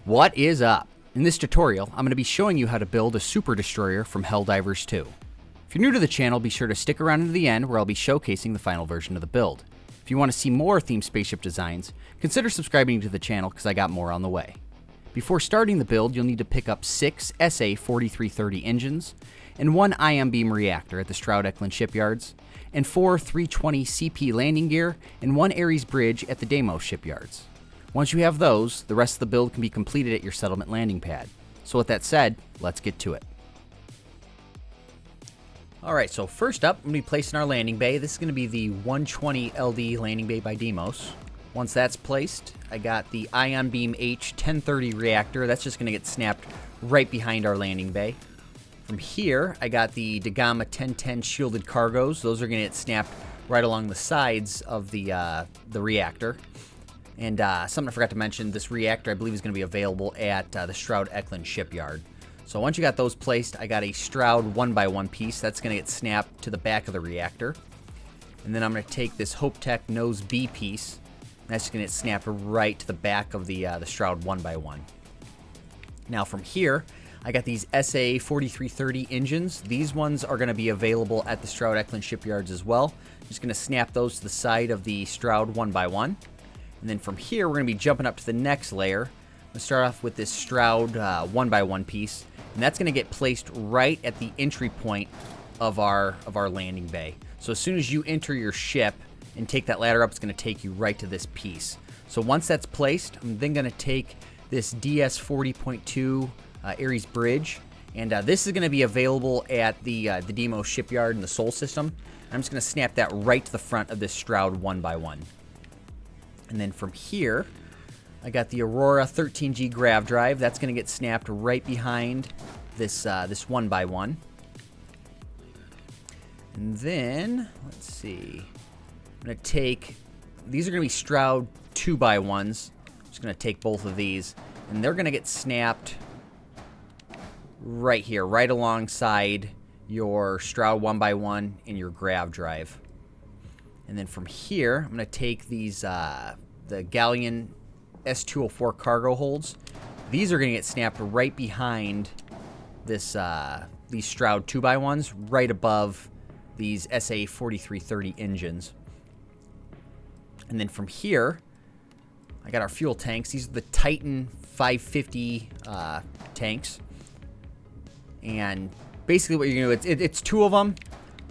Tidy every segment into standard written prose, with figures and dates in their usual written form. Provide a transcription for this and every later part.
What is up? In this tutorial, I'm going to be showing you how to build a Super Destroyer from Helldivers 2. If you're new to the channel, be sure to stick around to the end where I'll be showcasing the final version of the build. If you want to see more themed spaceship designs, consider subscribing to the channel because I got more on the way. Before starting the build, you'll need to pick up 6 SA-4330 engines, and 1 ion beam reactor at the Stroud-Eklund shipyards, and 4 320 CP landing gear, and 1 Ares bridge at the Deimos shipyards. Once you have those, the rest of the build can be completed at your settlement landing pad. So with that said, let's get to it. Alright, so first up, I'm going to be placing our landing bay. This is going to be the 120 LD landing bay by Deimos. Once that's placed, I got the Ion Beam H1030 reactor. That's just going to get snapped right behind our landing bay. From here, I got the Dagama 1010 shielded cargoes. Those are going to get snapped right along the sides of the reactor. And something I forgot to mention, this reactor I believe is going to be available at the Stroud-Eklund shipyard. So once you got those placed, I got a Stroud 1x1 piece. That's going to get snapped to the back of the reactor. And then I'm going to take this HopeTech Nose B piece. That's just going to get snapped right to the back of the Stroud 1x1. Now from here, I got these SA-4330 engines. These ones are going to be available at the Stroud-Eklund shipyards as well. Just going to snap those to the side of the Stroud 1x1. And then from here, we're going to be jumping up to the next layer. I'm going to start off with this Stroud 1x1 piece. And that's going to get placed right at the entry point of our landing bay. So as soon as you enter your ship and take that ladder up, it's going to take you right to this piece. So once that's placed, I'm then going to take this DS40.2 Ares bridge. And this is going to be available at the Deimos shipyard in the Sol system. I'm just going to snap that right to the front of this Stroud 1x1. And then from here, I got the Aurora 13G grav drive. That's going to get snapped right behind this 1x1. And then, let's see. I'm going to take, these are going to be Stroud 2x1s. I'm just going to take both of these. And they're going to get snapped right here, right alongside your Stroud 1x1 and your grav drive. And then from here, I'm going to take these, the Galleon S204 cargo holds. These are going to get snapped right behind this, these Stroud 2x1s, right above these SA-4330 engines. And then from here, I got our fuel tanks. These are the Titan 550 tanks. And basically what you're going to do, it's 2 of them.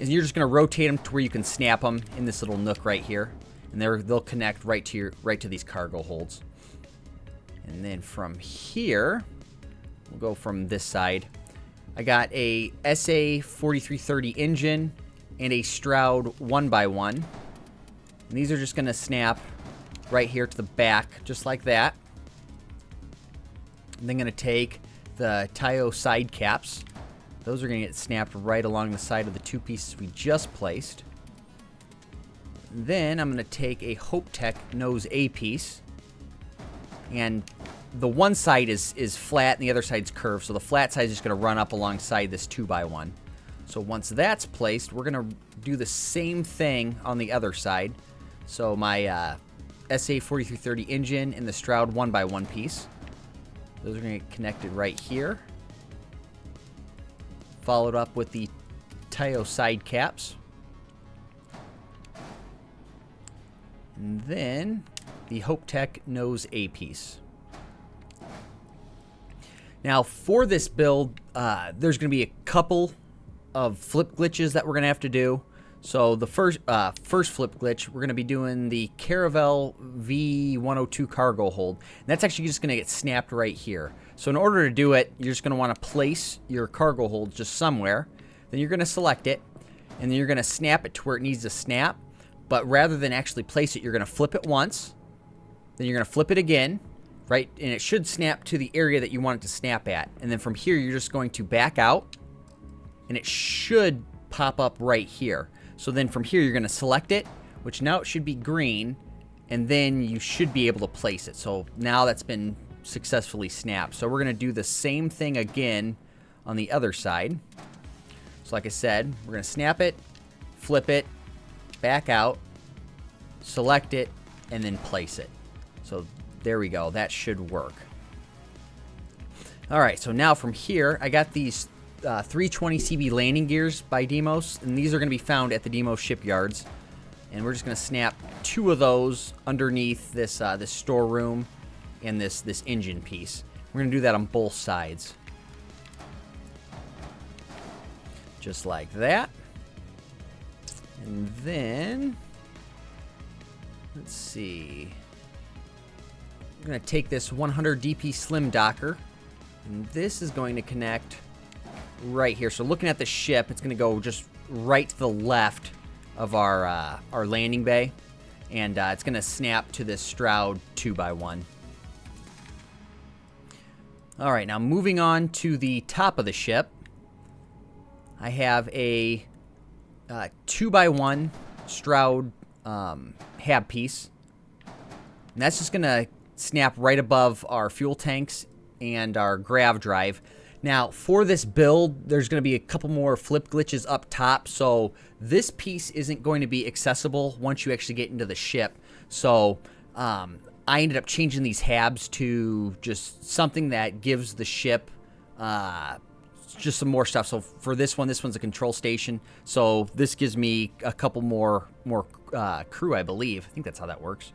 And you're just going to rotate them to where you can snap them in this little nook right here. And they'll connect right to these cargo holds. And then from here, we'll go from this side. I got a SA-4330 engine and a Stroud 1x1. And these are just going to snap right here to the back, just like that. I'm then going to take the Tayo side caps. Those are going to get snapped right along the side of the 2 pieces we just placed. Then I'm going to take a HopeTech Nose A piece. And the one side is flat and the other side's curved. So the flat side is just going to run up alongside this 2x1. So once that's placed, we're going to do the same thing on the other side. So my SA-4330 engine and the Stroud 1x1 piece. Those are going to get connected right here. Followed up with the Tayo side caps. And then the HopeTech Nose A piece. Now for this build, there's going to be a couple of flip glitches that we're going to have to do. So the first flip glitch, we're going to be doing the Caravel V102 cargo hold. And that's actually just going to get snapped right here. So in order to do it, you're just going to want to place your cargo hold just somewhere. Then you're going to select it. And then you're going to snap it to where it needs to snap. But rather than actually place it, you're going to flip it once. Then you're going to flip it again. Right? And it should snap to the area that you want it to snap at. And then from here, you're just going to back out. And it should pop up right here. So then from here, you're going to select it, which now it should be green, and then you should be able to place it. So now that's been successfully snapped. So we're going to do the same thing again on the other side. So like I said, we're going to snap it, flip it, back out, select it, and then place it. So there we go. That should work. All right, so now from here, I got these 320 CB landing gears by Demos, and these are going to be found at the Demos shipyards. And we're just going to snap 2 of those underneath this this storeroom and this engine piece. We're going to do that on both sides. Just like that. And then, let's see. I'm going to take this 100 DP Slim Docker, and this is going to connect right here. So looking at the ship, it's going to go just right to the left of our landing bay, and it's going to snap to this Stroud 2x1. All right, now moving on to the top of the ship, I have a 2x1 Stroud hab piece, and that's just going to snap right above our fuel tanks and our grav drive. Now, for this build, there's going to be a couple more flip glitches up top, so this piece isn't going to be accessible once you actually get into the ship. So, I ended up changing these habs to just something that gives the ship just some more stuff. So for this one's a control station, so this gives me a couple more crew, I believe. I think that's how that works.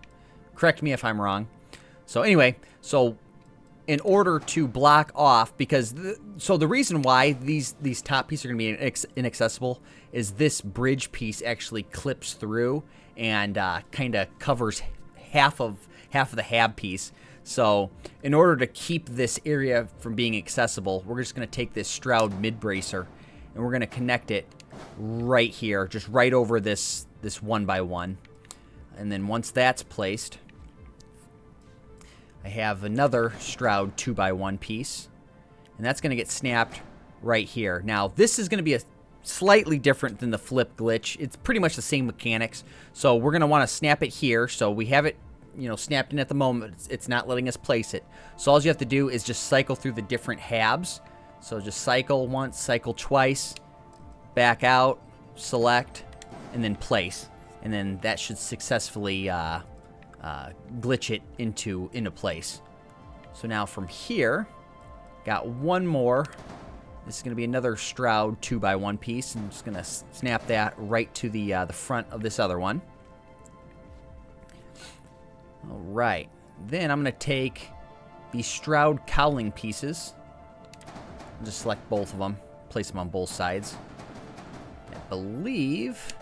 Correct me if I'm wrong. So anyway, so in order to block off, because the reason why these top pieces are going to be inaccessible is this bridge piece actually clips through and kind of covers half of the hab piece. So in order to keep this area from being accessible, we're just going to take this Stroud mid bracer and we're going to connect it right here, just right over this 1x1. And then once that's placed, I have another Stroud 2x1 piece, and that's going to get snapped right here. Now, this is going to be a slightly different than the flip glitch. It's pretty much the same mechanics. So we're going to want to snap it here. So we have it, snapped in at the moment. It's not letting us place it. So all you have to do is just cycle through the different habs. So just cycle once, cycle twice, back out, select, and then place. And then that should successfully glitch it into place. So now from here, got one more. This is going to be another Stroud 2x1 piece. I'm just going to snap that right to the front of this other one. All right. Then I'm going to take the Stroud cowling pieces. I'll just select both of them, place them on both sides. I believe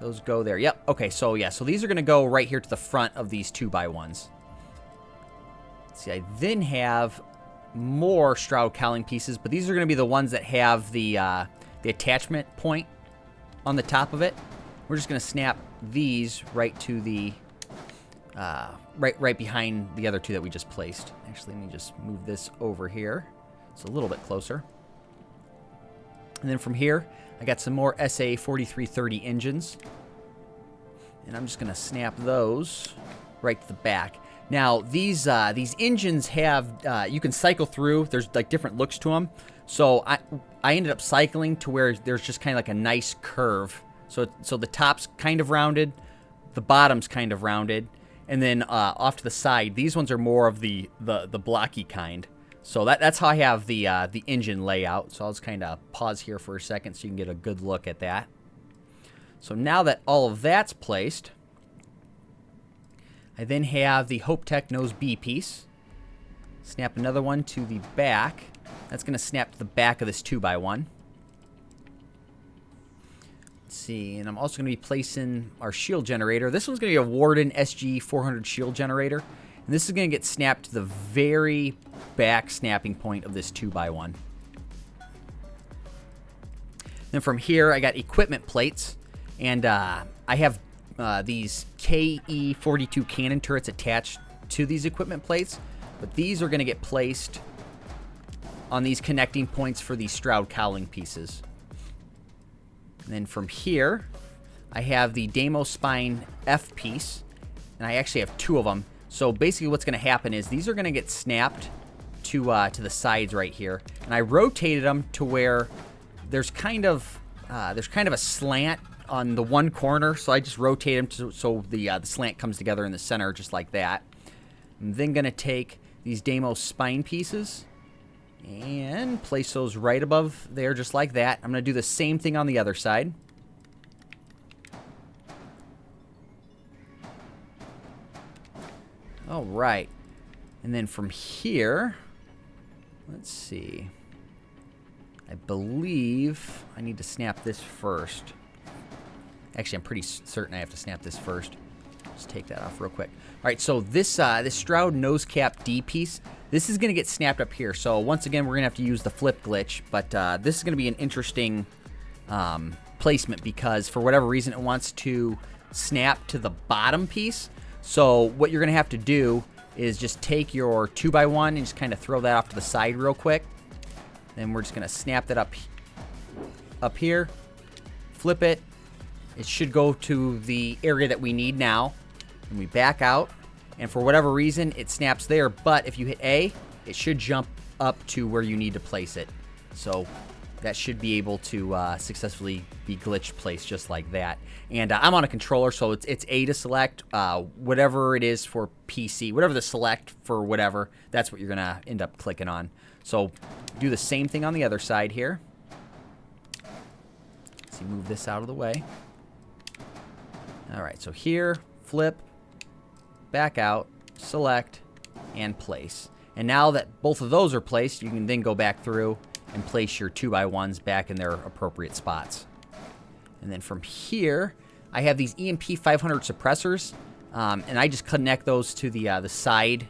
those go there. Yep. Okay, so yeah, so these are going to go right here to the front of these 2x1s. See, I then have more Stroud cowling pieces, but these are going to be the ones that have the attachment point on the top of it. We're just going to snap these right to the right behind the other two that we just placed. Actually, let me just move this over here. It's a little bit closer. And then from here, I got some more SA 4330 engines. And I'm just going to snap those right to the back. Now, these engines have, you can cycle through. There's like different looks to them. So I ended up cycling to where there's just kind of like a nice curve. So the top's kind of rounded, the bottom's kind of rounded, and then off to the side, these ones are more of the blocky kind. So that's how I have the engine layout. So I'll just kind of pause here for a second so you can get a good look at that. So now that all of that's placed, I then have the Hope Tech Nose B piece. Snap another one to the back. That's going to snap to the back of this 2x1. Let's see, and I'm also going to be placing our shield generator. This one's going to be a Warden SG400 shield generator. And this is going to get snapped to the very back snapping point of this 2x1. Then from here, I got equipment plates. And I have these KE-42 cannon turrets attached to these equipment plates. But these are going to get placed on these connecting points for these Stroud cowling pieces. And then from here, I have the Demo Spine F piece. And I actually have two of them. So basically what's going to happen is these are going to get snapped to the sides right here. And I rotated them to where there's kind of a slant on the one corner. So I just rotate them so the slant comes together in the center just like that. I'm then going to take these Demo Spine pieces And place those right above there, just like that. I'm going to do the same thing on the other side. All right. And then from here, let's see. I believe I need to snap this first. Actually, I'm pretty certain I have to snap this first. Just take that off real quick. All right, so this Stroud nose cap D piece, this is going to get snapped up here. So once again, we're going to have to use the flip glitch, but this is going to be an interesting placement because for whatever reason, it wants to snap to the bottom piece. So what you're going to have to do is just take your 2x1 and just kind of throw that off to the side real quick. Then we're just going to snap that up here, flip it. It should go to the area that we need now. And we back out. And for whatever reason, it snaps there. But if you hit A, it should jump up to where you need to place it. So that should be able to successfully be glitch placed just like that. And I'm on a controller, so it's A to select. Whatever it is for PC, whatever the select for whatever, that's what you're going to end up clicking on. So do the same thing on the other side here. Let's see, move this out of the way. All right, so here, flip, back out, select, and place. And now that both of those are placed, you can then go back through and place your 2x1s back in their appropriate spots. And then from here, I have these EMP 500 suppressors, and I just connect those to the side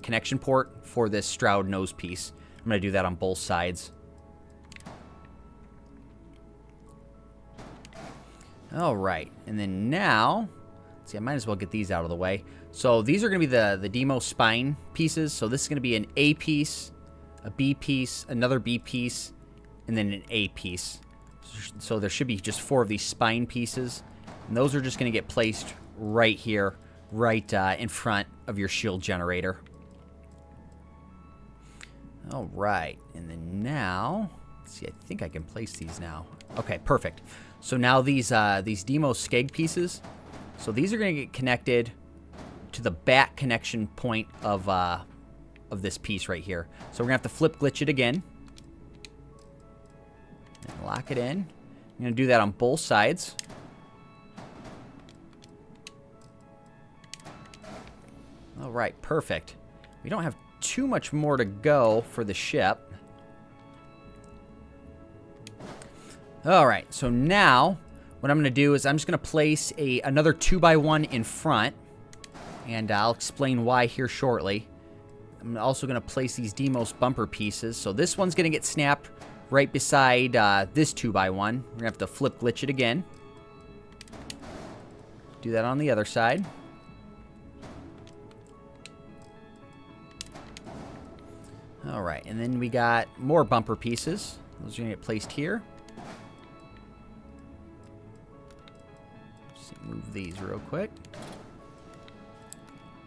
connection port for this Stroud nose piece. I'm going to do that on both sides. All right, and then now, see, I might as well get these out of the way. So these are going to be the Demo spine pieces. So this is going to be an A piece, a B piece, another B piece, and then an A piece. So there should be just 4 of these spine pieces. And those are just going to get placed right here, right in front of your shield generator. All right, and then now, let's see, I think I can place these now. Okay, perfect. So now these Demo skeg pieces, so these are going to get connected to the back connection point of this piece right here. So we're going to have to flip glitch it again. And lock it in. I'm going to do that on both sides. All right, perfect. We don't have too much more to go for the ship. All right, so now what I'm going to do is I'm just going to place another 2x1 in front, and I'll explain why here shortly. I'm also going to place these Demos bumper pieces. So this one's going to get snapped right beside this 2x1. We're going to have to flip glitch it again. Do that on the other side. All right, and then we got more bumper pieces. Those are going to get placed here. Let's move these real quick.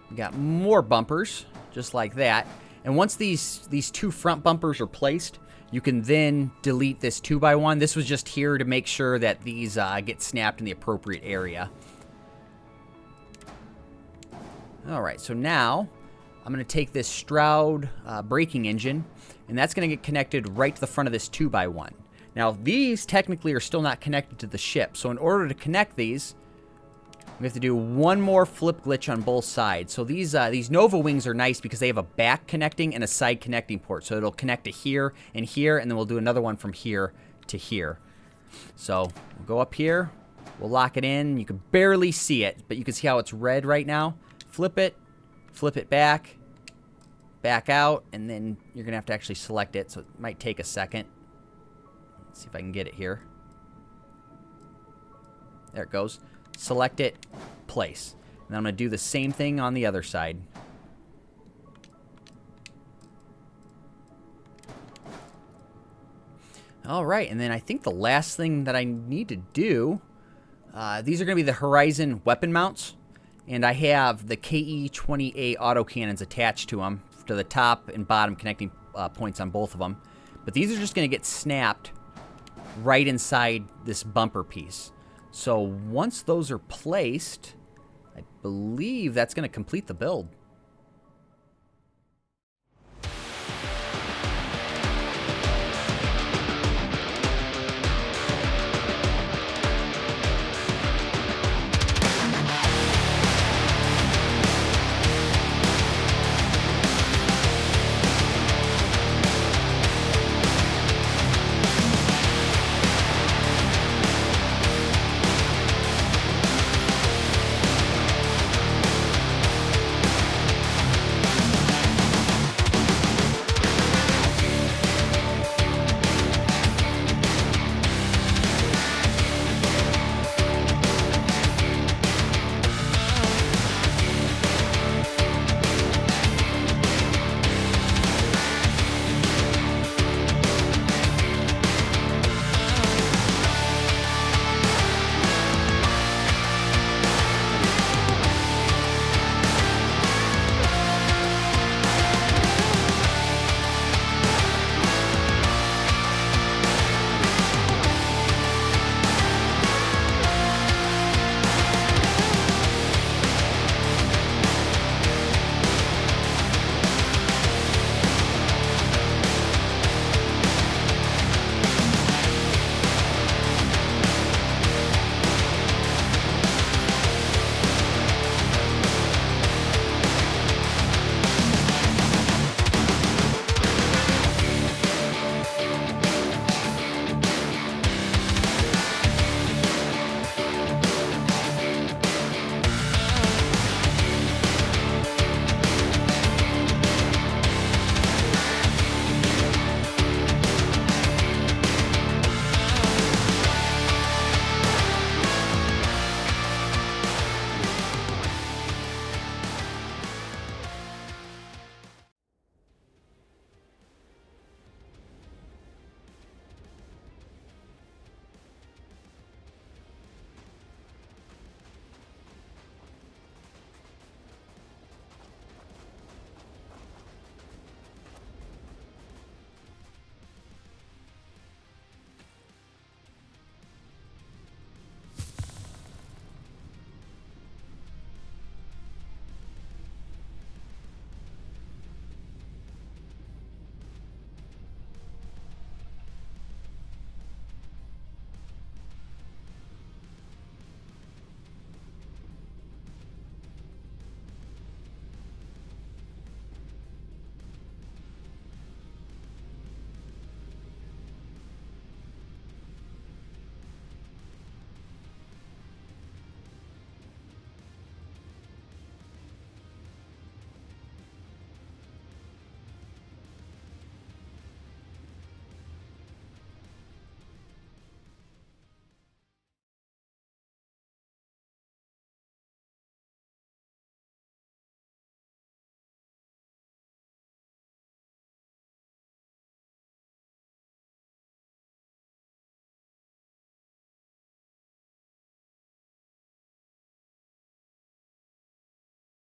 We got more bumpers, just like that. And once these 2 front bumpers are placed, you can then delete this 2x1. This was just here to make sure that these get snapped in the appropriate area. All right, so now I'm going to take this Stroud braking engine, and that's going to get connected right to the front of this 2x1. Now, these technically are still not connected to the ship, so in order to connect these, we have to do one more flip glitch on both sides. So these Nova wings are nice because they have a back connecting and a side connecting port. So it'll connect to here, and then we'll do another one from here to here. So we'll go up here, we'll lock it in. You can barely see it, but you can see how it's red right now. Flip it back out, and then you're going to have to actually select it. So it might take a second. Let's see if I can get it here. There it goes. Select it, place. And I'm going to do the same thing on the other side. All right, and then I think the last thing that I need to do, these are going to be the Horizon weapon mounts. And I have the KE-20A autocannons attached to them, to the top and bottom connecting points on both of them. But these are just going to get snapped right inside this bumper piece. So once those are placed, I believe that's going to complete the build.